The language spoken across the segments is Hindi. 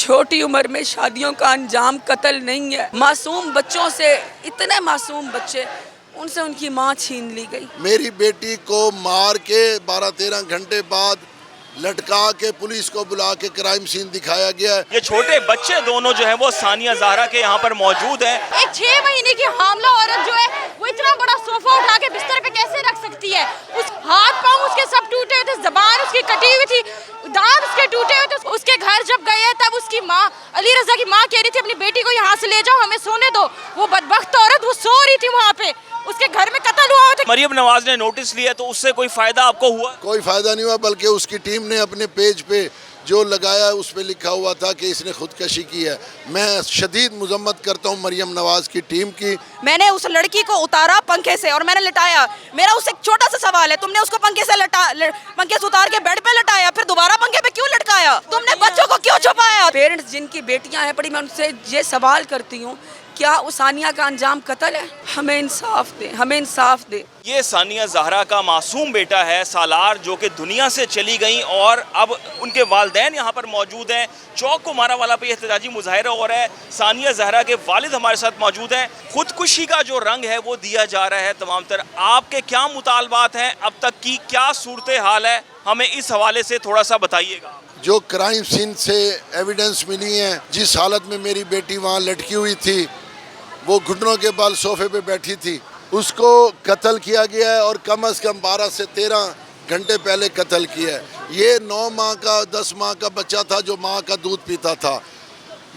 छोटी उम्र में शादियों का अंजाम कत्ल नहीं है। मासूम बच्चों से, इतने मासूम बच्चे, उनसे उनकी माँ छीन ली गई। मेरी बेटी को मार के 12-13 घंटे बाद लटका के पुलिस को बुला के क्राइम सीन दिखाया गया है। ये छोटे बच्चे दोनों जो हैं वो सानिया ज़हरा के यहाँ पर मौजूद हैं। एक 6 महीने की हामला औरत जो है वो इतना बड़ा सोफा उठा के बिस्तर पे कैसे रख सकती है? उस हाथ पांव उसके सब टूटे हुए थे, ज़बान उसकी कटी हुई थी, दांत उसके टूटे हुए थे। उसके घर जब गए तब उसकी माँ, अली रजा की माँ कह रही थी अपनी बेटी को यहाँ से ले जाओ, हमें सोने दो। वो बदबख्त औरत वो सो रही थी वहाँ पे, उसके घर में कत्ल हुआ था। मरियम नवाज ने नोटिस लिया तो उससे कोई फायदा आपको हुआ? कोई फायदा नहीं हुआ, बल्कि उसकी टीम ने अपने पेज पे जो लगाया उस पे लिखा हुआ था कि इसने खुदकशी की है। मैं शदीद मजम्मत करता हूँ मरियम नवाज की टीम की। मैंने उस लड़की को उतारा पंखे से और मैंने लटाया। मेरा उससे एक छोटा सा सवाल है, तुमने उसको पंखे से उतार के बेड पे लटाया, फिर दोबारा पंखे पे क्यों लटकाया? तुमने बच्चों को क्यों छुपाया? पेरेंट्स जिनकी बेटियां हैं पड़ी, मैं उनसे ये सवाल करती हूँ, क्या उस सानिया का अंजाम कत्ल है? हमें इंसाफ दे, हमें इंसाफ दे। ये सानिया ज़हरा का मासूम बेटा है सालार, जो कि दुनिया से चली गई और अब उनके वालिदैन यहाँ पर मौजूद हैं। चौक कुमारा वाला पे एहतजाजी मुजाहिरा हो रहा है। सानिया ज़हरा के वालिद हमारे साथ मौजूद हैं। खुदकुशी का जो रंग है वो दिया जा रहा है तमाम तर। आपके क्या मुतालबात हैं? अब तक की क्या सूरत हाल है, हमें इस हवाले से थोड़ा सा बताइएगा। जो क्राइम सीन से एविडेंस मिली हैं, जिस हालत में मेरी बेटी वहाँ लटकी हुई थी, वो घुटनों के बल सोफे पे बैठी थी, उसको कत्ल किया गया है और कम से कम 12 से 13 घंटे पहले कत्ल किया है। ये 9 माह का 10 माह का बच्चा था जो माँ का दूध पीता था।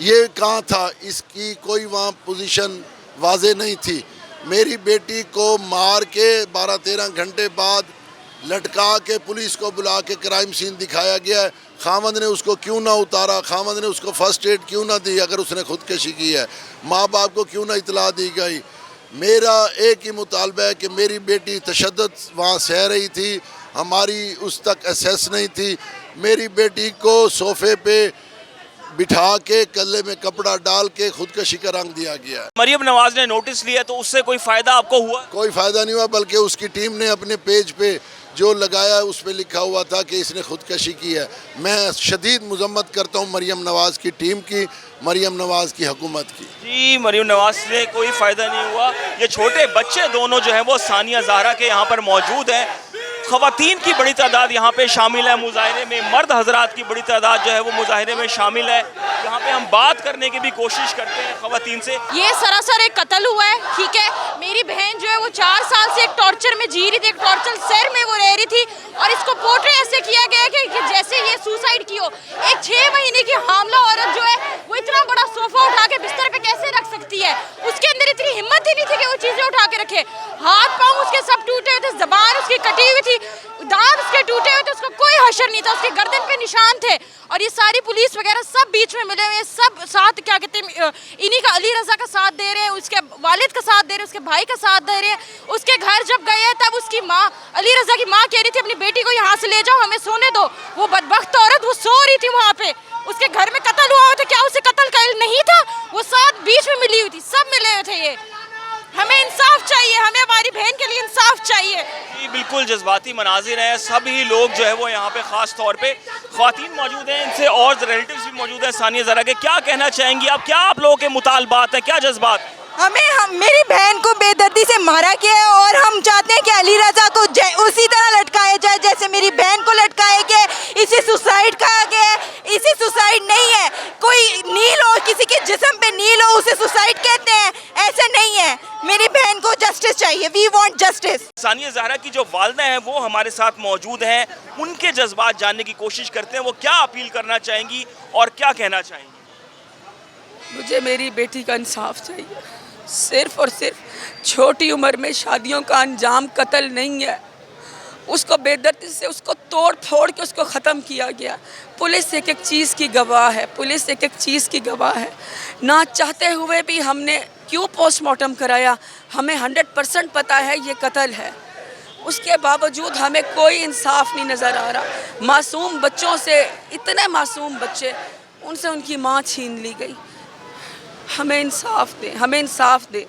ये कहाँ था? इसकी कोई वहाँ पोजीशन वाजे नहीं थी। मेरी बेटी को मार के 12-13 घंटे बाद लटका के पुलिस को बुला के क्राइम सीन दिखाया गया है। खामद ने उसको क्यों ना उतारा? खामद ने उसको फर्स्ट एड क्यों ना दी? अगर उसने खुदकशी की है, माँ बाप को क्यों ना इतला दी गई? मेरा एक ही मुतालबा है कि मेरी बेटी तशद्दुद वहाँ सह रही थी, हमारी उस तक एसेस नहीं थी। मेरी बेटी को सोफे पे बिठा के कल्ले में कपड़ा डाल के खुदकशी का रंग दिया गया है। मरियम नवाज ने नोटिस लिया तो उससे कोई फायदा आपको हुआ? कोई फायदा नहीं हुआ, बल्कि उसकी टीम ने अपने पेज पे जो लगाया उस पे लिखा हुआ था कि इसने खुदकशी की है। मैं शदीद मजम्मत करता हूँ मरियम नवाज की टीम की, मरियम नवाज की हुकूमत की। जी, मरियम नवाज से कोई फ़ायदा नहीं हुआ। ये छोटे बच्चे दोनों जो हैं वो सानिया ज़हरा के यहाँ पर मौजूद हैं। ख़वातीन की बड़ी तादाद यहाँ पे शामिल है मुजाहिरे में, मर्द हजरात की बड़ी तादाद जो है वो मुजाहिरे में शामिल है। यहाँ पे हम बात करने की भी कोशिश करते हैं ख़वातीन से। ये सरासर एक कत्ल हुआ है, ठीक है। मेरी बहन जो है वो 4 साल से एक टॉर्चर में जी रही थी, एक टॉर्चर सेल में वो रह रही थी और इसको पोर्ट्रे ऐसे किया गया कि जैसे ये सुसाइड की हो। एक 6 महीने की हामला औरत जो है वो इतना बड़ा सोफा उठा के बिस्तर पे कैसे रख सकती है? उसके अंदर इतनी हिम्मत ही नहीं थी कि वो चीजें उठा के रखे। हाथ पांव उसके सब टूटे हुए थे, ज़बान उसकी कटी हुई थी, दांत उसके टूटे हुए थे, उसका कोई हशर नहीं था, उसके गर्दन पे निशान थे। और ये सारी पुलिस वगैरह सब बीच में मिले हुए, सब साथ क्या कहते हैं, इन्हीं का, अली रजा का साथ दे रहे हैं, उसके वालिद का साथ दे रहे हैं, उसके भाई का साथ दे रहे हैं। उसके घर जब गए तब उसकी माँ, अली रजा की माँ कह रही थी अपनी बेटी को यहाँ से ले जाओ, हमें सोने दो। वो बदबख्त औरत वो सो रही थी वहाँ पे, उसके घर में कत्ल हुआ था। क्या उसे कत्ल का इल्म नहीं था? वो साथ बीच में मिली हुई थी, सब मिले हुए थे। ये हमें इंसाफ चाहिए, हमें हमारी बहन के लिए इंसाफ चाहिए। जी बिल्कुल जज्बाती मनाजिर हैं। सभी लोग जो है वो यहाँ पे ख़ास तौर पे ख़वातीन मौजूद हैं, इनसे और रिलेटिव्स भी मौजूद हैं सानिया ज़हरा के। क्या कहना चाहेंगी आप? क्या आप लोगों के मुतालबात हैं? क्या जज्बात? मेरी बहन को बेदर्दी से मारा गया है और हम चाहते हैं कि अली रजा को उसी तरह लटकाया जाए जैसे मेरी बहन को लटकाया गया। इसे सुसाइड कहा गया है, इसे सुसाइड नहीं है। कोई नील हो, किसी के जिस्म पे नील हो, उसे सुसाइड कहते हैं? ऐसा नहीं है। मेरी बहन को जस्टिस चाहिए, we want justice. Sania Zahra की जो वालिदा हैं वो हमारे साथ मौजूद हैं, उनके जज्बात जानने की कोशिश करते हैं। वो क्या अपील करना चाहेंगी और क्या कहना चाहेंगी? मुझे मेरी बेटी का इंसाफ चाहिए। सिर्फ और सिर्फ छोटी उम्र में शादियों का अंजाम कत्ल नहीं है। उसको बेदर्दी से उसको तोड़ फोड़ के उसको ख़त्म किया गया। पुलिस एक एक चीज़ की गवाह है, पुलिस एक एक चीज़ की गवाह है। ना चाहते हुए भी हमने क्यों पोस्टमार्टम कराया? हमें 100% पता है ये कत्ल है, उसके बावजूद हमें कोई इंसाफ नहीं नज़र आ रहा। मासूम बच्चों से, इतने मासूम बच्चे, उनसे उनकी माँ छीन ली गई। हमें इंसाफ दे, हमें इंसाफ दे।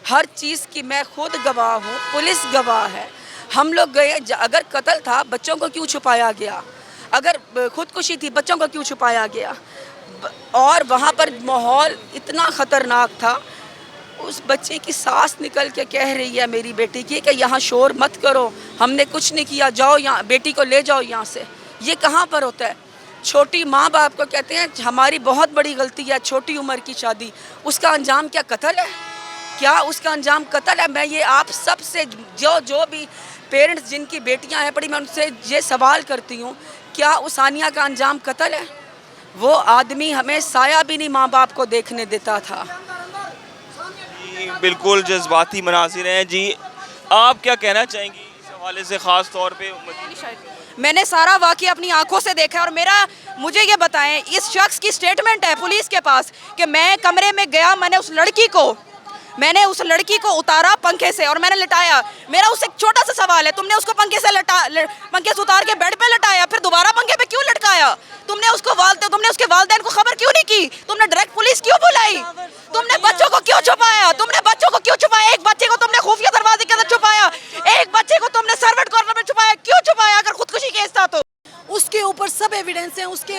हर चीज़ की मैं खुद गवाह हूँ, पुलिस गवाह है। हम लोग गए, अगर कत्ल था बच्चों को क्यों छुपाया गया? अगर खुदकुशी थी बच्चों को क्यों छुपाया गया? और वहाँ पर माहौल इतना ख़तरनाक था। उस बच्चे की सांस निकल के कह रही है मेरी बेटी की कि यहाँ शोर मत करो, हमने कुछ नहीं किया, जाओ यहाँ, बेटी को ले जाओ यहाँ से। ये कहाँ पर होता है? छोटी माँ बाप को कहते हैं हमारी बहुत बड़ी गलती है, छोटी उम्र की शादी, उसका अंजाम क्या कत्ल है? क्या उसका अंजाम कत्ल है? मैं ये आप सब से जो भी पेरेंट्स जिनकी बेटियां हैं पढ़ी, मैं उनसे ये सवाल करती हूँ, क्या उस सानिया का अंजाम कत्ल है? वो आदमी हमें साया भी नहीं माँ बाप को देखने देता था। जी, बिल्कुल जज्बाती मनासिर हैं। जी, आप क्या कहना चाहेंगी इस हवाले से, ख़ास तौर पे? मैंने सारा वाक़या अपनी आंखों से देखा और मुझे ये बताएं, इस शख्स की स्टेटमेंट है पुलिस के पास कि मैं कमरे में गया, मैंने उस लड़की को उतारा पंखे से और मैंने लटाया। मेरा उससे एक छोटा सा सवाल है, तुमने उसको पंखे से उतार के बेड पे लटाया, फिर दोबारा पंखे पे क्यों लटकाया? तुमने उसके वालिदैन को खबर क्यों नहीं की? तुमने डायरेक्ट पुलिस क्यों बुलाई? तुमने बच्चों को क्यों छुपाया? एक बच्चे को तुमने खुफिया दरवाजे के अंदर छुपाया, एक बच्चे को तुमने सर्वेंट कॉर्नर में छुपाया, क्यों छुपाया? अगर खुदकुशी केस था तो उसके ऊपर सब एविडेंस हैं, उसके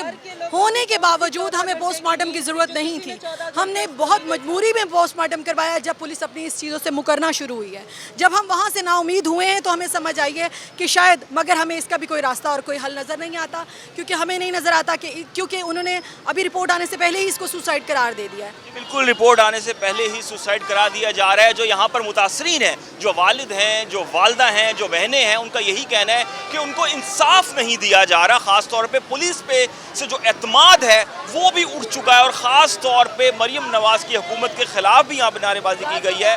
होने के बावजूद हमें पोस्टमार्टम की ज़रूरत नहीं थी। हमने बहुत मजबूरी में पोस्टमार्टम करवाया जब पुलिस अपनी इस चीज़ों से मुकरना शुरू हुई है। जब हम वहाँ से नाउमीद हुए हैं तो हमें समझ आई है कि शायद, मगर हमें इसका भी कोई रास्ता और कोई हल नज़र नहीं आता, क्योंकि हमें नहीं नज़र आता क्योंकि उन्होंने अभी रिपोर्ट आने से पहले ही इसको सुसाइड करार दे दिया है। बिल्कुल, रिपोर्ट आने से पहले ही सुसाइड करा दिया जा रहा है। जो यहाँ पर मुतासरीन हैं, जो वालिद हैं, जो वालदा हैं, जो बहनें हैं, उनका यही कहना है कि उनको इंसाफ नहीं दिया जा रहा। ख़ास तौर पे पुलिस पे से जो एतमाद है वो भी उठ चुका है और ख़ास तौर पे मरियम नवाज़ की हुकूमत के ख़िलाफ़ भी यहाँ पर नारेबाजी की गई है।